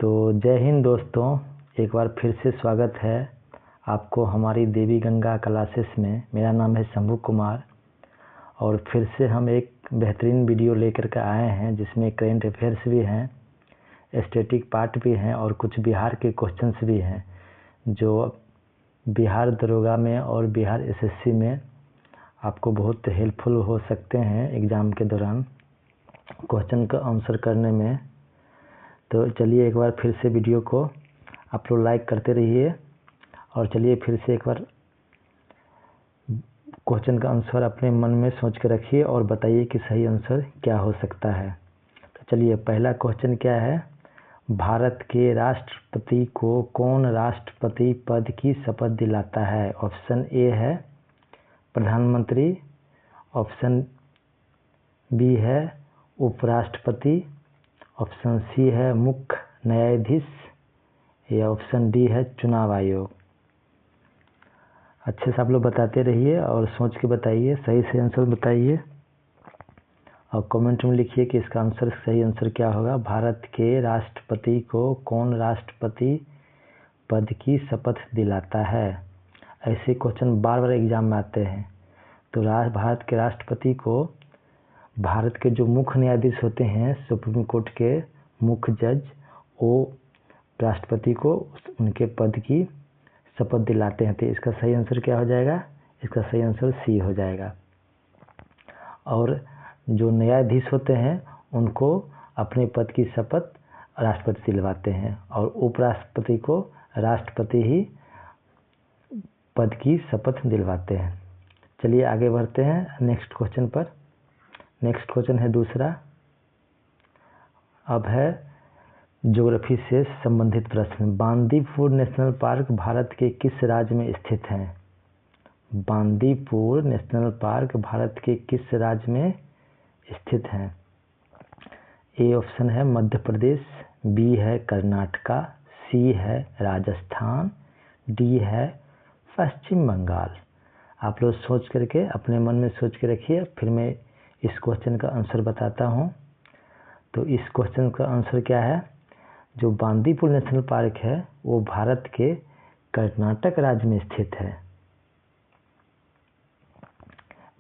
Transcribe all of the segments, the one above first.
तो जय हिंद दोस्तों, एक बार फिर से स्वागत है आपको हमारी देवी गंगा क्लासेस में। मेरा नाम है शंभू कुमार और फिर से हम एक बेहतरीन वीडियो लेकर के आए हैं जिसमें करेंट अफेयर्स भी हैं, स्टैटिक पार्ट भी हैं और कुछ बिहार के क्वेश्चंस भी हैं जो बिहार दरोगा में और बिहार एसएससी में आपको बहुत हेल्पफुल हो सकते हैं एग्ज़ाम के दौरान क्वेश्चन का आंसर करने में। तो चलिए एक बार फिर से वीडियो को आप लोग लाइक करते रहिए और चलिए फिर से एक बार क्वेश्चन का आंसर अपने मन में सोच के रखिए और बताइए कि सही आंसर क्या हो सकता है। तो चलिए पहला क्वेश्चन क्या है, भारत के राष्ट्रपति को कौन राष्ट्रपति पद की शपथ दिलाता है? ऑप्शन ए है प्रधानमंत्री, ऑप्शन बी है उपराष्ट्रपति, ऑप्शन सी है मुख्य न्यायाधीश या ऑप्शन डी है चुनाव आयोग। अच्छे से आप लोग बताते रहिए और सोच के बताइए, सही से आंसर बताइए और कमेंट में लिखिए कि इसका आंसर सही आंसर क्या होगा। भारत के राष्ट्रपति को कौन राष्ट्रपति पद की शपथ दिलाता है? ऐसे क्वेश्चन बार बार एग्जाम में आते हैं। तो भारत के राष्ट्रपति को भारत के जो मुख्य न्यायाधीश होते हैं, सुप्रीम कोर्ट के मुख्य जज, वो राष्ट्रपति को उनके पद की शपथ दिलाते हैं। तो इसका सही आंसर क्या हो जाएगा? इसका सही आंसर सी हो जाएगा। और जो न्यायाधीश होते हैं उनको अपने पद की शपथ राष्ट्रपति दिलवाते हैं और उपराष्ट्रपति को राष्ट्रपति ही पद की शपथ दिलवाते हैं। चलिए आगे बढ़ते हैं नेक्स्ट क्वेश्चन पर। नेक्स्ट क्वेश्चन है दूसरा, अब है ज्योग्राफी से संबंधित प्रश्न। बांदीपुर नेशनल पार्क भारत के किस राज्य में स्थित है? बांदीपुर नेशनल पार्क भारत के किस राज्य में स्थित है? ए ऑप्शन है मध्य प्रदेश, बी है कर्नाटका, सी है राजस्थान, डी है पश्चिम बंगाल। आप लोग सोच करके अपने मन में सोच के रखिए, फिर मैं इस क्वेश्चन का आंसर बताता हूँ। तो इस क्वेश्चन का आंसर क्या है? जो बांदीपुर नेशनल पार्क है वो भारत के कर्नाटक राज्य में स्थित है।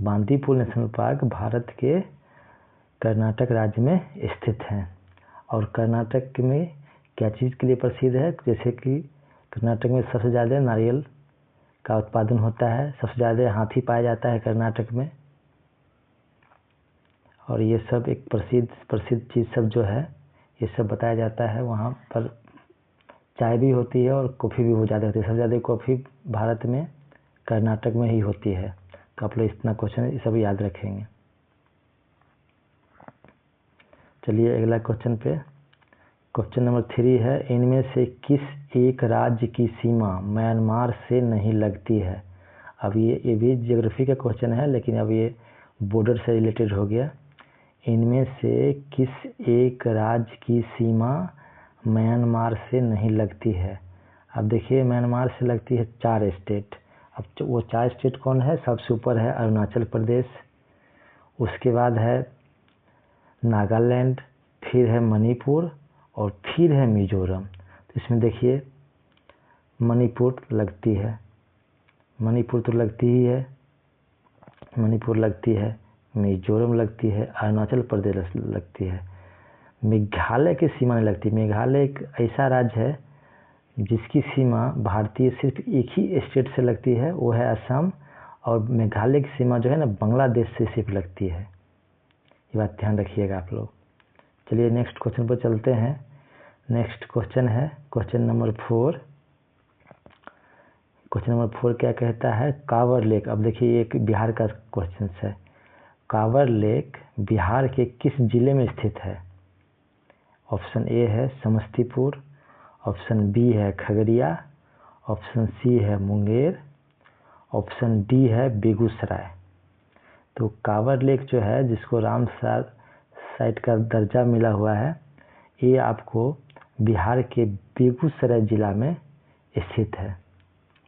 बांदीपुर नेशनल पार्क भारत के कर्नाटक राज्य में स्थित है। और कर्नाटक में क्या चीज़ के लिए प्रसिद्ध है? जैसे कि कर्नाटक में सबसे ज़्यादा नारियल का उत्पादन होता है, सबसे ज़्यादा हाथी पाया जाता है कर्नाटक में। और ये सब एक प्रसिद्ध चीज़ सब जो है ये सब बताया जाता है। वहाँ पर चाय भी होती है और कॉफ़ी भी बहुत ज़्यादा होती है। सबसे ज़्यादा कॉफ़ी भारत में कर्नाटक में ही होती है। तो आप लोग इतना क्वेश्चन ये सब याद रखेंगे। चलिए अगला क्वेश्चन पे, क्वेश्चन नंबर 3 है, इनमें से किस एक राज्य की सीमा म्यांमार से नहीं लगती है? अब ये भी ज्योग्राफी का क्वेश्चन है लेकिन अब ये बॉर्डर से रिलेटेड हो गया। इनमें से किस एक राज्य की सीमा म्यांमार से नहीं लगती है? अब देखिए म्यांमार से लगती है 4 स्टेट। अब वो 4 स्टेट कौन है? सबसे ऊपर है अरुणाचल प्रदेश, उसके बाद है नागालैंड, फिर है मणिपुर और फिर है मिजोरम। तो इसमें देखिए मणिपुर लगती है, मणिपुर तो लगती ही है, मणिपुर लगती है, मिजोरम लगती है, अरुणाचल प्रदेश लगती है, मेघालय की सीमा नहीं लगती। मेघालय एक ऐसा राज्य है जिसकी सीमा भारतीय सिर्फ एक ही स्टेट से लगती है, वो है असम। और मेघालय की सीमा जो है ना बांग्लादेश से सिर्फ लगती है। ये बात ध्यान रखिएगा आप लोग। चलिए नेक्स्ट क्वेश्चन पर चलते हैं। नेक्स्ट क्वेश्चन है क्वेश्चन नंबर 4। क्वेश्चन नंबर 4 क्या कहता है? कांवर लेक। अब देखिए एक बिहार का क्वेश्चन है। कांवर लेक बिहार के किस जिले में स्थित है? ऑप्शन ए है समस्तीपुर, ऑप्शन बी है खगड़िया, ऑप्शन सी है मुंगेर, ऑप्शन डी है बेगूसराय। तो कांवर लेक जो है जिसको रामसर साइट का दर्जा मिला हुआ है, ये आपको बिहार के बेगूसराय जिला में स्थित है।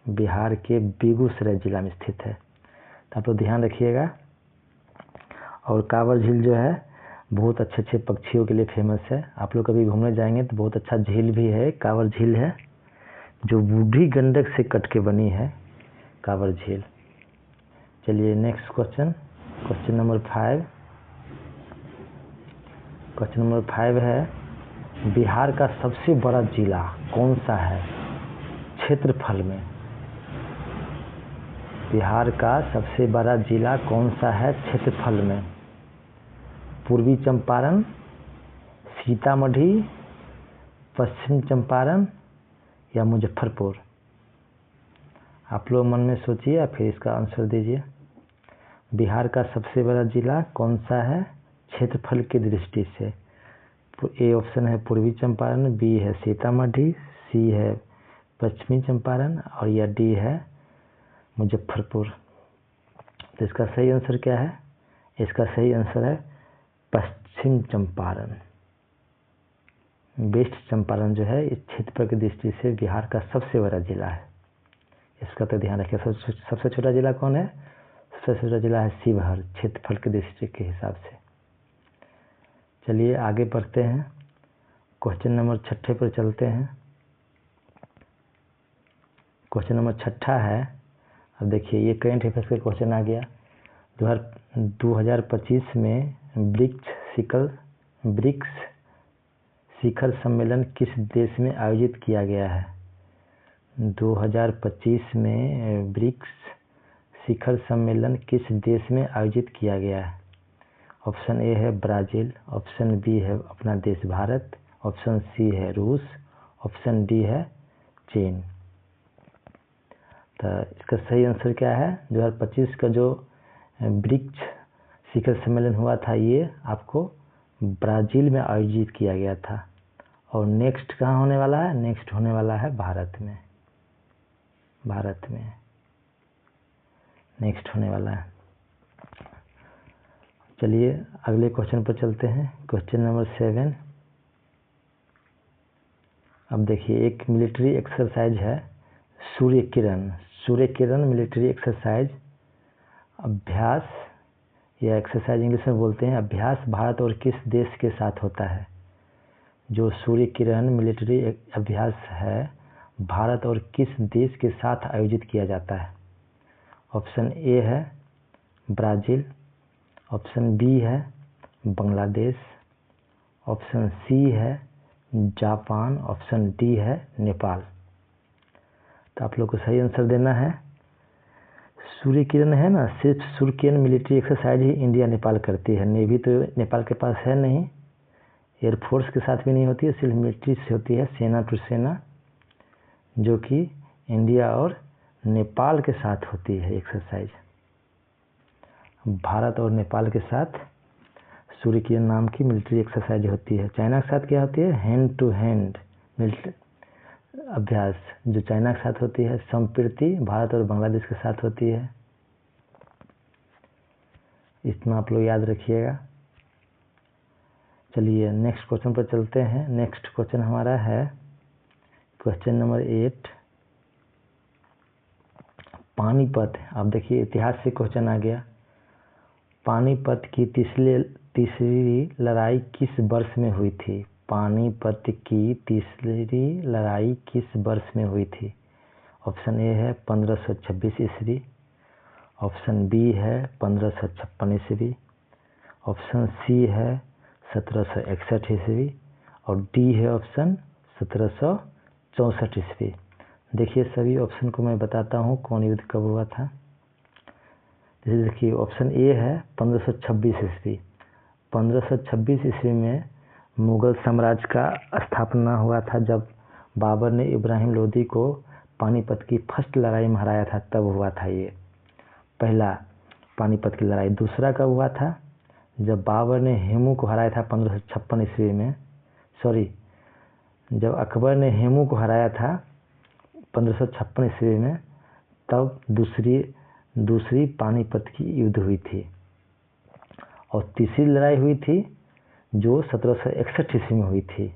बिहार के बेगूसराय जिला में स्थित है। तो आप लोग ध्यान रखिएगा। और कांवर झील जो है बहुत अच्छे अच्छे पक्षियों के लिए फेमस है। आप लोग कभी घूमने जाएंगे तो बहुत अच्छा झील भी है, कांवर झील है, जो बूढ़ी गंडक से कट के बनी है कांवर झील। चलिए next question, question number 5। Question number 5 है बिहार का सबसे बड़ा जिला कौन सा है क्षेत्रफल में? बिहार का सबसे बड़ा जिला कौन सा है क्षेत्रफल में? पूर्वी चंपारण, सीतामढ़ी, पश्चिम चंपारण या मुजफ्फरपुर? आप लोग मन में सोचिए या फिर इसका आंसर दीजिए। बिहार का सबसे बड़ा जिला कौन सा है क्षेत्रफल की दृष्टि से? ए ऑप्शन है पूर्वी चंपारण, बी है सीतामढ़ी, सी है पश्चिमी चंपारण और या डी है मुजफ्फरपुर। तो इसका सही आंसर क्या है? इसका सही आंसर है पश्चिम चंपारण। वेस्ट चंपारण जो है इस क्षेत्रफल की दृष्टि से बिहार का सबसे बड़ा जिला है। इसका तो ध्यान रखिए। सबसे छोटा जिला कौन है? सबसे छोटा जिला है शिवहर, क्षेत्रफल की दृष्टि के हिसाब से। चलिए आगे बढ़ते हैं, क्वेश्चन नंबर 6 पर चलते हैं। क्वेश्चन नंबर 6 है, अब देखिए ये करंट अफेयर्स का क्वेश्चन आ गया। 2025 में ब्रिक्स शिखर सम्मेलन किस देश में आयोजित किया गया है? 2025 में ब्रिक्स शिखर सम्मेलन किस देश में आयोजित किया गया है? ऑप्शन ए है ब्राज़ील, ऑप्शन बी है अपना देश भारत, ऑप्शन सी है रूस, ऑप्शन डी है चीन। तो इसका सही आंसर क्या है? 2025 का जो ब्रिक्स शिखर सम्मेलन हुआ था ये आपको ब्राज़ील में आयोजित किया गया था। और नेक्स्ट कहाँ होने वाला है? नेक्स्ट होने वाला है भारत में। भारत में नेक्स्ट होने वाला है। चलिए अगले क्वेश्चन पर चलते हैं, क्वेश्चन नंबर 7। अब देखिए एक मिलिट्री एक्सरसाइज है सूर्य किरण मिलिट्री एक्सरसाइज अभ्यास या एक्सरसाइज इंग्लिश में बोलते हैं। अभ्यास भारत और किस देश के साथ होता है? जो सूर्य किरण मिलिट्री अभ्यास है भारत और किस देश के साथ आयोजित किया जाता है? ऑप्शन ए है ब्राज़ील, ऑप्शन बी है बांग्लादेश, ऑप्शन सी है जापान, ऑप्शन डी है नेपाल। तो आप लोग को सही आंसर देना है। सूर्य किरण है ना, सिर्फ सूर्य किरण मिलिट्री एक्सरसाइज ही इंडिया नेपाल करती है। नेवी तो नेपाल के पास है नहीं, एयरफोर्स के साथ भी नहीं होती है, सिर्फ मिलिट्री से होती है, सेना टू सेना, जो कि इंडिया और नेपाल के साथ होती है एक्सरसाइज। भारत और नेपाल के साथ सूर्य किरण नाम की मिलिट्री एक्सरसाइज होती है। चाइना के साथ क्या होती है? हैंड टू हैंड मिलिट्री अभ्यास जो चाइना के साथ होती है। संप्रीति भारत और बांग्लादेश के साथ होती है। इतना आप लोग याद रखिएगा। चलिए नेक्स्ट क्वेश्चन पर चलते हैं। नेक्स्ट क्वेश्चन हमारा है क्वेश्चन नंबर 8, पानीपत। अब देखिए इतिहास से क्वेश्चन आ गया। पानीपत की तीसरी लड़ाई किस वर्ष में हुई थी? पानीपत की तीसरी लड़ाई किस वर्ष में हुई थी? ऑप्शन ए है 1526 ईस्वी, ऑप्शन बी है 1556 ईस्वी, ऑप्शन सी है 1761 ईस्वी और डी है ऑप्शन 1764 ईस्वी। देखिए सभी ऑप्शन को मैं बताता हूँ कौन युद्ध कब हुआ था। जैसे देखिए ऑप्शन ए है 1526 ईस्वी। 1526 ईस्वी में मुगल साम्राज्य का स्थापना हुआ था, जब बाबर ने इब्राहिम लोदी को पानीपत की फर्स्ट लड़ाई में हराया था, तब हुआ था ये पहला पानीपत की लड़ाई। दूसरा कब हुआ था? जब बाबर ने हेमू को हराया था 1556 ईस्वी में, जब अकबर ने हेमू को हराया था 1556 ईस्वी में, तब दूसरी पानीपत की युद्ध हुई थी। और तीसरी लड़ाई हुई थी जो 1761 ईस्वी में हुई थी।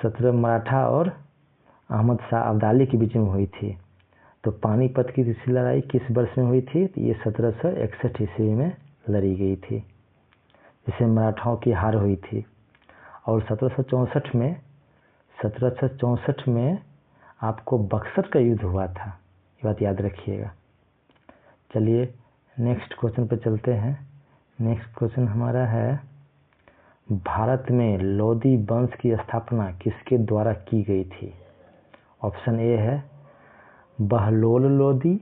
17 मराठा और अहमद शाह अब्दाली के बीच में हुई थी। तो पानीपत की तीसरी लड़ाई किस वर्ष में हुई थी? तो ये 1761 ईस्वी में लड़ी गई थी। जिससे मराठाओं की हार हुई थी। और 1764 में आपको बक्सर का युद्ध हुआ था, ये बात याद रखिएगा। चलिए नेक्स्ट क्वेश्चन पे चलते हैं। नेक्स्ट क्वेश्चन हमारा है, भारत में लोदी वंश की स्थापना किसके द्वारा की गई थी? ऑप्शन ए है बहलोल लोदी,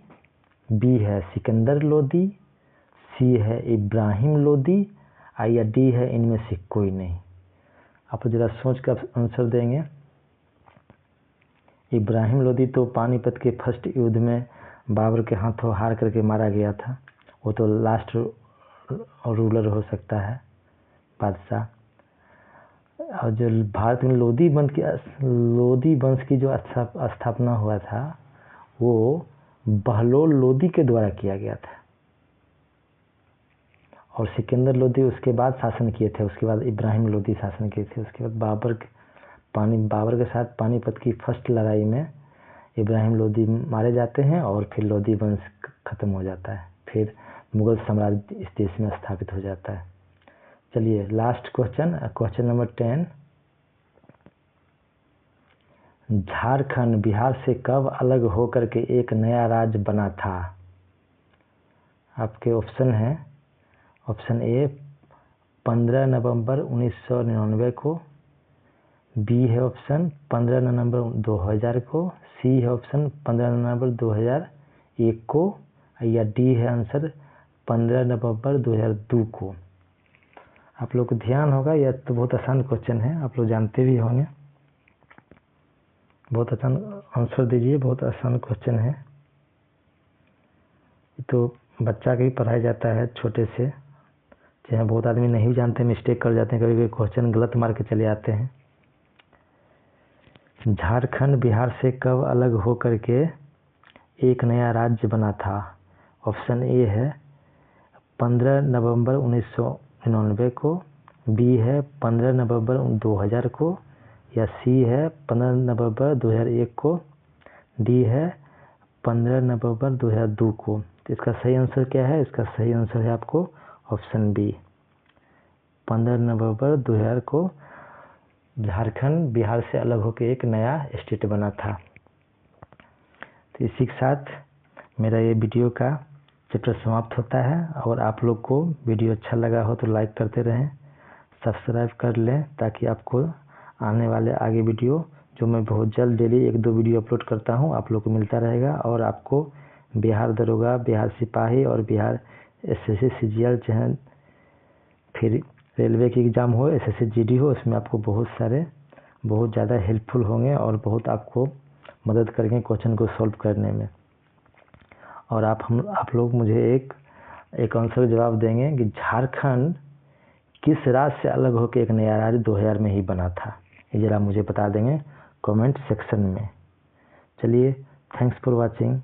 बी है सिकंदर लोदी, सी है इब्राहिम लोदी, या डी है इनमें से कोई नहीं। आप जरा सोच कर आंसर देंगे। इब्राहिम लोदी तो पानीपत के फर्स्ट युद्ध में बाबर के हाथों हार करके मारा गया था, वो तो लास्ट रूलर हो सकता है, बादशाह। और जो भारत में लोदी वंश की जो स्थापना हुआ था वो बहलोल लोदी के द्वारा किया गया था, और सिकंदर लोदी उसके बाद शासन किए थे। उसके बाद इब्राहिम लोदी शासन किए थे। उसके बाद बाबर के साथ पानीपत की फर्स्ट लड़ाई में इब्राहिम लोदी मारे जाते हैं और फिर लोदी वंश खत्म हो जाता है, फिर मुगल साम्राज्य इस देश में स्थापित हो जाता है। चलिए last question number 10, Jharkhand Bihar से कब अलग होकर के एक नया राज्य बना था? आपके ऑप्शन है, ऑप्शन ए 15 नवंबर 1999 को, बी है ऑप्शन 15 नवंबर 2000 को, सी है ऑप्शन 15 नवंबर 2001 को, या डी है आंसर 15 नवंबर 2002 को। आप लोग को ध्यान होगा, यह तो बहुत आसान क्वेश्चन है, आप लोग जानते भी होंगे। बहुत आसान आंसर दीजिए, बहुत आसान क्वेश्चन है, तो बच्चा के भी पढ़ाया जाता है छोटे से। चाहे बहुत आदमी नहीं जानते, मिस्टेक कर जाते हैं, कभी कभी क्वेश्चन गलत मार के चले आते हैं। झारखंड बिहार से कब अलग होकर के एक नया राज्य बना था? ऑप्शन ए है 15 नवंबर 1999 को, बी है 15 नवंबर 2000 को, या सी है 15 नवंबर 2001 को, डी है 15 नवंबर 2002 को। तो इसका सही आंसर क्या है? इसका सही आंसर है आपको ऑप्शन बी, 15 नवंबर 2000 को झारखंड बिहार से अलग होकर एक नया स्टेट बना था। तो इसी के साथ मेरा ये वीडियो का चैप्टर समाप्त होता है। और आप लोग को वीडियो अच्छा लगा हो तो लाइक करते रहें, सब्सक्राइब कर लें, ताकि आपको आने वाले आगे वीडियो जो मैं बहुत जल्द डेली 1-2 वीडियो अपलोड करता हूँ आप लोग को मिलता रहेगा। और आपको बिहार दरोगा, बिहार सिपाही और बिहार SSC CGL, चाहे फिर रेलवे की एग्ज़ाम हो, SSC GD हो, उसमें आपको बहुत ज़्यादा हेल्पफुल होंगे और बहुत आपको मदद करेंगे क्वेश्चन को सॉल्व करने में। और आप लोग मुझे एक आंसर का जवाब देंगे कि झारखंड किस राज्य से अलग होकर एक नया राज्य 2000 में ही बना था, ये ज़रा मुझे बता देंगे कमेंट सेक्शन में। चलिए, थैंक्स फॉर वॉचिंग।